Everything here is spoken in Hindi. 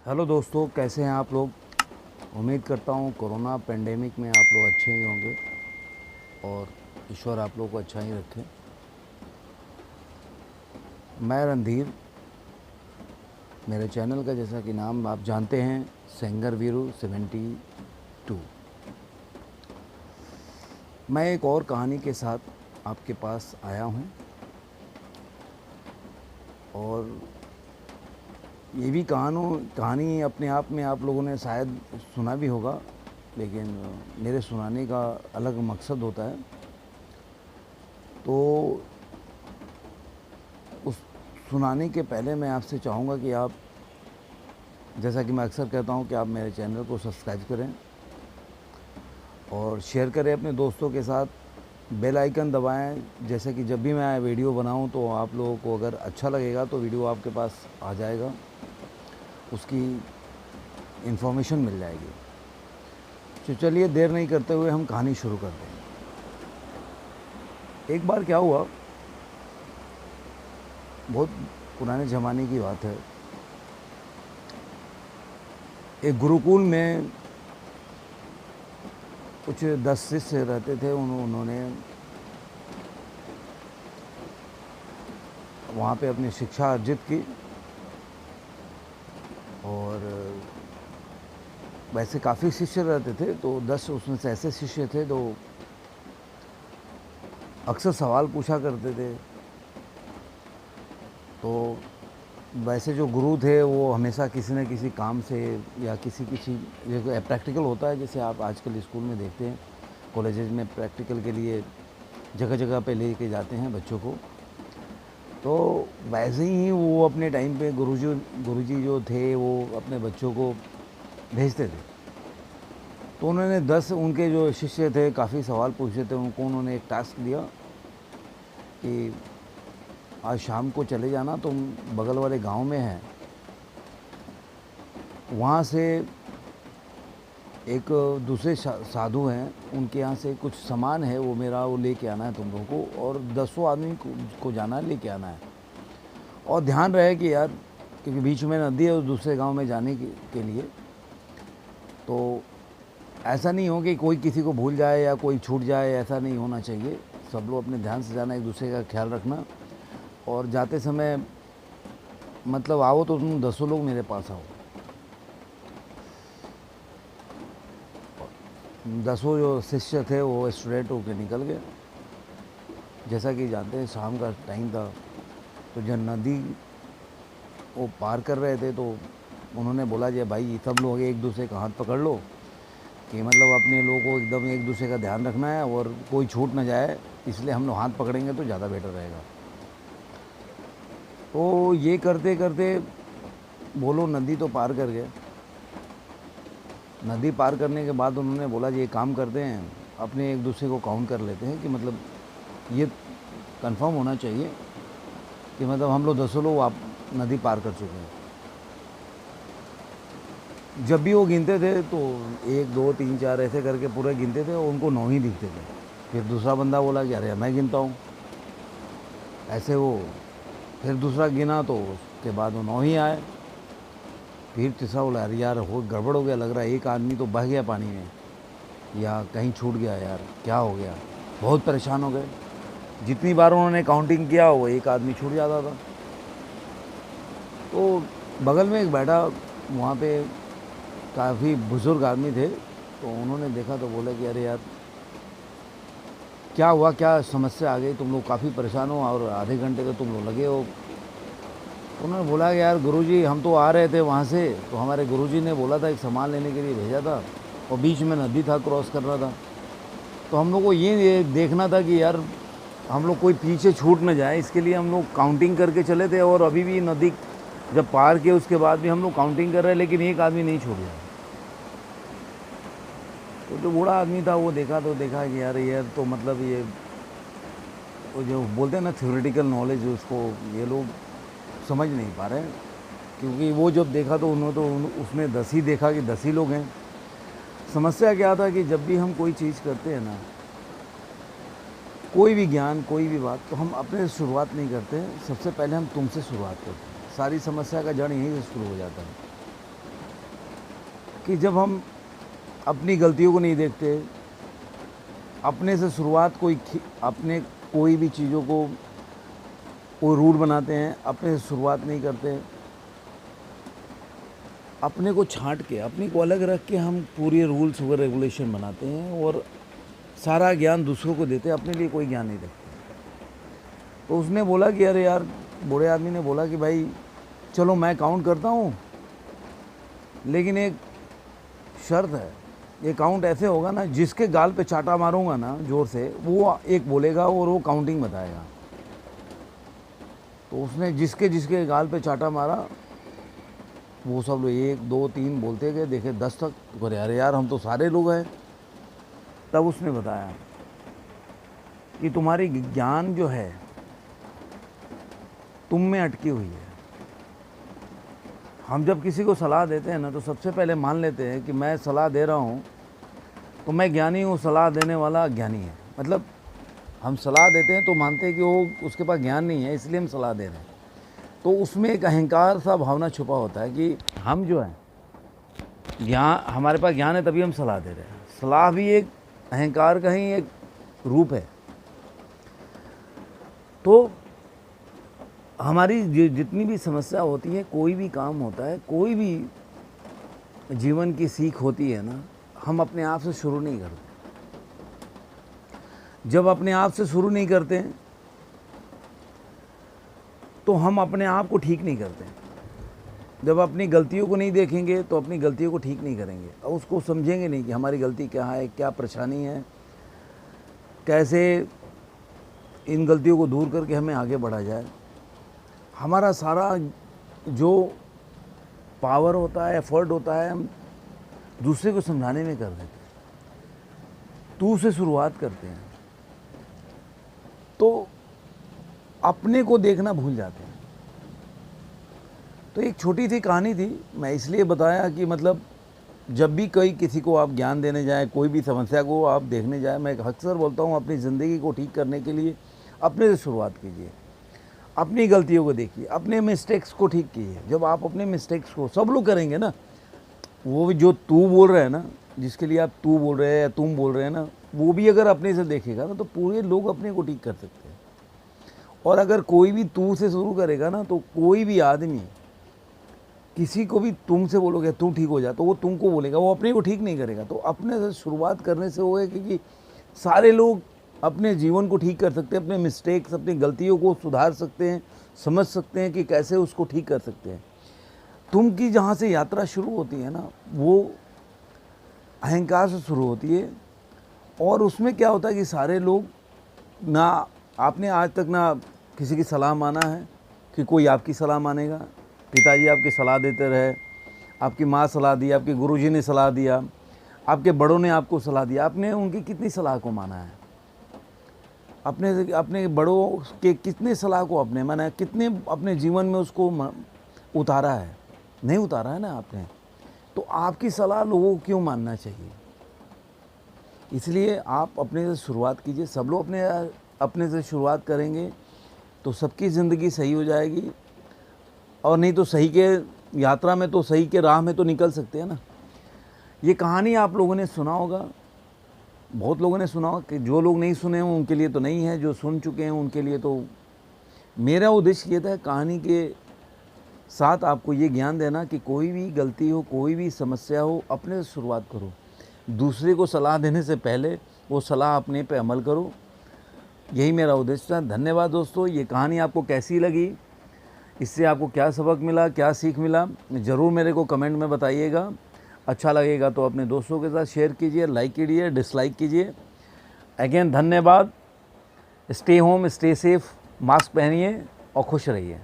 हेलो दोस्तों, कैसे हैं आप लोग। उम्मीद करता हूँ कोरोना पेंडेमिक में आप लोग अच्छे ही होंगे और ईश्वर आप लोग को अच्छा ही रखे। मैं रणधीर, मेरे चैनल का जैसा कि नाम आप जानते हैं, सेंगर वीरू 72। मैं एक और कहानी के साथ आपके पास आया हूँ और ये भी कहानी अपने आप में आप लोगों ने शायद सुना भी होगा, लेकिन मेरे सुनाने का अलग मकसद होता है। तो उस सुनाने के पहले मैं आपसे चाहूँगा कि आप, जैसा कि मैं अक्सर कहता हूँ, कि आप मेरे चैनल को सब्सक्राइब करें और शेयर करें अपने दोस्तों के साथ। बेल आइकन दबाएं, जैसे कि जब भी मैं वीडियो बनाऊं तो आप लोगों को अगर अच्छा लगेगा तो वीडियो आपके पास आ जाएगा, उसकी इन्फॉर्मेशन मिल जाएगी। तो चलिए देर नहीं करते हुए हम कहानी शुरू करते हैं। एक बार क्या हुआ, बहुत पुराने ज़माने की बात है। एक गुरुकुल में कुछ 10 शिष्य रहते थे। उन्होंने वहाँ पे अपनी शिक्षा अर्जित की और वैसे काफ़ी शिष्य रहते थे, तो 10 उसमें से ऐसे शिष्य थे जो अक्सर सवाल पूछा करते थे। तो वैसे जो गुरु थे वो हमेशा किसी न किसी काम से या किसी ये प्रैक्टिकल होता है, जैसे आप आजकल स्कूल में देखते हैं, कॉलेजेस में प्रैक्टिकल के लिए जगह जगह पे लेके जाते हैं बच्चों को। तो वैसे ही वो अपने टाइम पे गुरुजी जो थे वो अपने बच्चों को भेजते थे। तो उन्होंने 10 उनके जो शिष्य थे, काफ़ी सवाल पूछे थे, उनको उन्होंने एक टास्क दिया कि आज शाम को चले जाना, तुम बगल वाले गांव में है, वहाँ से एक दूसरे साधु हैं, उनके यहाँ से कुछ सामान है, वो लेके आना है तुम लोगों को, और 10 आदमी को जाना है, लेके आना है। और ध्यान रहे कि यार, क्योंकि बीच में नदी है उस दूसरे गांव में जाने के लिए, तो ऐसा नहीं हो कि कोई किसी को भूल जाए या कोई छूट जाए, ऐसा नहीं होना चाहिए। सब लोग अपने ध्यान से जाना, एक दूसरे का ख्याल रखना। और जाते समय मतलब आओ तो तुम 10 लोग मेरे पास आओ। 10 जो शिष्य थे वो स्टूडेंट होकर निकल गए। जैसा कि जानते हैं शाम का टाइम था, तो जब नदी वो पार कर रहे थे तो उन्होंने बोला, जे भाई सब लोग एक दूसरे का हाथ पकड़ लो, कि मतलब अपने लोगों को एकदम एक दूसरे का ध्यान रखना है और कोई छूट ना जाए, इसलिए हम लोग हाथ पकड़ेंगे तो ज़्यादा बेटर रहेगा। तो ये करते करते वो लोग नदी तो पार कर गए। नदी पार करने के बाद उन्होंने बोला, ये काम करते हैं, अपने एक दूसरे को काउंट कर लेते हैं, कि मतलब ये कंफर्म होना चाहिए कि मतलब हम लोग 10 लोग आप नदी पार कर चुके हैं। जब भी वो गिनते थे तो 1 2 3 4 ऐसे करके पूरे गिनते थे और उनको 9 ही दिखते थे। फिर दूसरा बंदा बोला कि अरे मैं गिनता हूँ, ऐसे वो फिर दूसरा गिना तो उसके बाद वो 9 ही आए। फिर तीसरा बोला, अरे यार हो गड़बड़ हो गया, लग रहा है एक आदमी तो बह गया पानी में या कहीं छूट गया, यार क्या हो गया। बहुत परेशान हो गए। जितनी बार उन्होंने काउंटिंग किया वो एक आदमी छूट जाता था। तो बगल में एक बैठा, वहाँ पे काफ़ी बुज़ुर्ग आदमी थे, तो उन्होंने देखा तो बोला कि अरे यार क्या हुआ, क्या समस्या आ गई, तुम लोग काफ़ी परेशान हो और आधे घंटे तो तुम लोग लगे हो। उन्होंने बोला कि यार गुरुजी, हम तो आ रहे थे वहाँ से, तो हमारे गुरुजी ने बोला था एक सामान लेने के लिए भेजा था, और बीच में नदी था, क्रॉस कर रहा था, तो हम लोग को ये देखना था कि यार हम लोग कोई पीछे छूट न जाए, इसके लिए हम लोग काउंटिंग करके चले थे। और अभी भी नदी जब पार किए उसके बाद भी हम लोग काउंटिंग कर रहे हैं, लेकिन एक आदमी नहीं छूट गया। तो जो बूढ़ा आदमी था वो देखा तो देखा कि यार तो मतलब ये वो जो बोलते हैं ना थ्योरेटिकल नॉलेज, उसको ये लोग समझ नहीं पा रहे हैं। क्योंकि वो जब देखा तो उन्होंने तो उसमें 10 ही देखा कि 10 ही लोग हैं। समस्या क्या था कि जब भी हम कोई चीज़ करते हैं ना, कोई भी ज्ञान, कोई भी बात, तो हम अपने से शुरुआत नहीं करते हैं। सबसे पहले हम तुमसे शुरुआत करते हैं। सारी समस्या का जड़ यहीं से शुरू हो जाता है। कि जब हम अपनी गलतियों को नहीं देखते, अपने से शुरुआत अपने कोई भी चीज़ों को कोई रूल बनाते हैं, अपने से शुरुआत नहीं करते, अपने को छांट के, अपने को अलग रख के हम पूरे रूल्स व रेगुलेशन बनाते हैं और सारा ज्ञान दूसरों को देते हैं, अपने लिए कोई ज्ञान नहीं रखते। तो उसने बोला कि अरे यार, बूढ़े आदमी ने बोला कि भाई चलो मैं काउंट करता हूँ, लेकिन एक शर्त है, ये काउंट ऐसे होगा ना, जिसके गाल पे चाटा मारूंगा ना जोर से, वो एक बोलेगा और वो काउंटिंग बताएगा। तो उसने जिसके जिसके गाल पे चाटा मारा, वो सब लोग 1 2 3 बोलते गए, देखे 10 तक। बोले अरे यार, हम तो सारे लोग हैं। तब उसने बताया कि तुम्हारी ज्ञान जो है तुम में अटकी हुई है। हम जब किसी को सलाह देते हैं ना, तो सबसे पहले मान लेते हैं कि मैं सलाह दे रहा हूँ तो मैं ज्ञानी हूँ, सलाह देने वाला अज्ञानी है। मतलब हम सलाह देते हैं तो मानते हैं कि वो उसके पास ज्ञान नहीं है, इसलिए हम सलाह दे रहे हैं। तो उसमें एक अहंकार सा भावना छुपा होता है कि हम जो है ज्ञान, हमारे पास ज्ञान है तभी हम सलाह दे रहे हैं। सलाह भी एक अहंकार का ही एक रूप है। तो हमारी जितनी भी समस्या होती है, कोई भी काम होता है, कोई भी जीवन की सीख होती है ना, हम अपने आप से शुरू नहीं करते। जब अपने आप से शुरू नहीं करते तो हम अपने आप को ठीक नहीं करते। जब अपनी गलतियों को नहीं देखेंगे तो अपनी गलतियों को ठीक नहीं करेंगे और उसको समझेंगे नहीं कि हमारी गलती क्या है, क्या परेशानी है, कैसे इन गलतियों को दूर करके हमें आगे बढ़ा जाए। हमारा सारा जो पावर होता है, एफर्ट होता है, हम दूसरे को समझाने में कर देते हैं, तू से शुरुआत करते हैं, तो अपने को देखना भूल जाते हैं। तो एक छोटी सी कहानी थी, मैं इसलिए बताया कि मतलब जब भी किसी को आप ज्ञान देने जाएं, कोई भी समस्या को आप देखने जाएं, मैं अक्सर बोलता हूं अपनी ज़िंदगी को ठीक करने के लिए अपने से शुरुआत कीजिए, अपनी गलतियों को देखिए, अपने मिस्टेक्स को ठीक कीजिए। जब आप अपने मिस्टेक्स को, सब लोग करेंगे ना, वो भी जो तू बोल रहे हैं ना, जिसके लिए आप तू बोल रहे हैं या तुम बोल रहे हैं ना, वो भी अगर अपने से देखेगा ना, तो पूरे लोग अपने को ठीक कर सकते हैं। और अगर कोई भी तू से शुरू करेगा ना, तो कोई भी आदमी किसी को भी तुम से बोलोगे तू ठीक हो जा, तो वो तुमको बोलेगा, वो अपने को ठीक नहीं करेगा। तो अपने से शुरुआत करने से होगा, क्योंकि सारे लोग अपने जीवन को ठीक कर सकते हैं, अपने मिस्टेक्स, अपनी गलतियों को सुधार सकते हैं, समझ सकते हैं कि कैसे उसको ठीक कर सकते हैं। तुम की जहाँ से यात्रा शुरू होती है ना, वो अहंकार से शुरू होती है। और उसमें क्या होता है कि सारे लोग ना, आपने आज तक ना किसी की सलाह माना है कि कोई आपकी सलाह मानेगा। पिताजी आपकी सलाह देते रहे, आपकी माँ सलाह दी, आपके गुरुजी ने सलाह दिया, आपके बड़ों ने आपको सलाह दिया, आपने उनकी कितनी सलाह को माना है? अपने बड़ों के कितने सलाह को आपने माना है? कितने अपने जीवन में उसको उतारा है? नहीं उतारा है ना आपने। तो आपकी सलाह लोगों को क्यों मानना चाहिए? इसलिए आप अपने से शुरुआत कीजिए। सब लोग अपने से शुरुआत करेंगे तो सबकी ज़िंदगी सही हो जाएगी। और नहीं तो सही के यात्रा में, तो सही के राह में तो निकल सकते हैं ना। ये कहानी आप लोगों ने सुना होगा, बहुत लोगों ने सुना होगा। कि जो लोग नहीं सुने हैं उनके लिए तो नहीं है, जो सुन चुके हैं उनके लिए तो। मेरा उद्देश्य ये था कहानी के साथ आपको ये ज्ञान देना कि कोई भी गलती हो, कोई भी समस्या हो, अपने से शुरुआत करो। दूसरे को सलाह देने से पहले वो सलाह अपने पे अमल करो। यही मेरा उद्देश्य था। धन्यवाद दोस्तों। ये कहानी आपको कैसी लगी, इससे आपको क्या सबक मिला, क्या सीख मिला, ज़रूर मेरे को कमेंट में बताइएगा। अच्छा लगेगा तो अपने दोस्तों के साथ शेयर कीजिए, लाइक कीजिए, डिसलाइक कीजिए। अगेन धन्यवाद। Stay home, stay safe, mask पहनिए और खुश रहिए।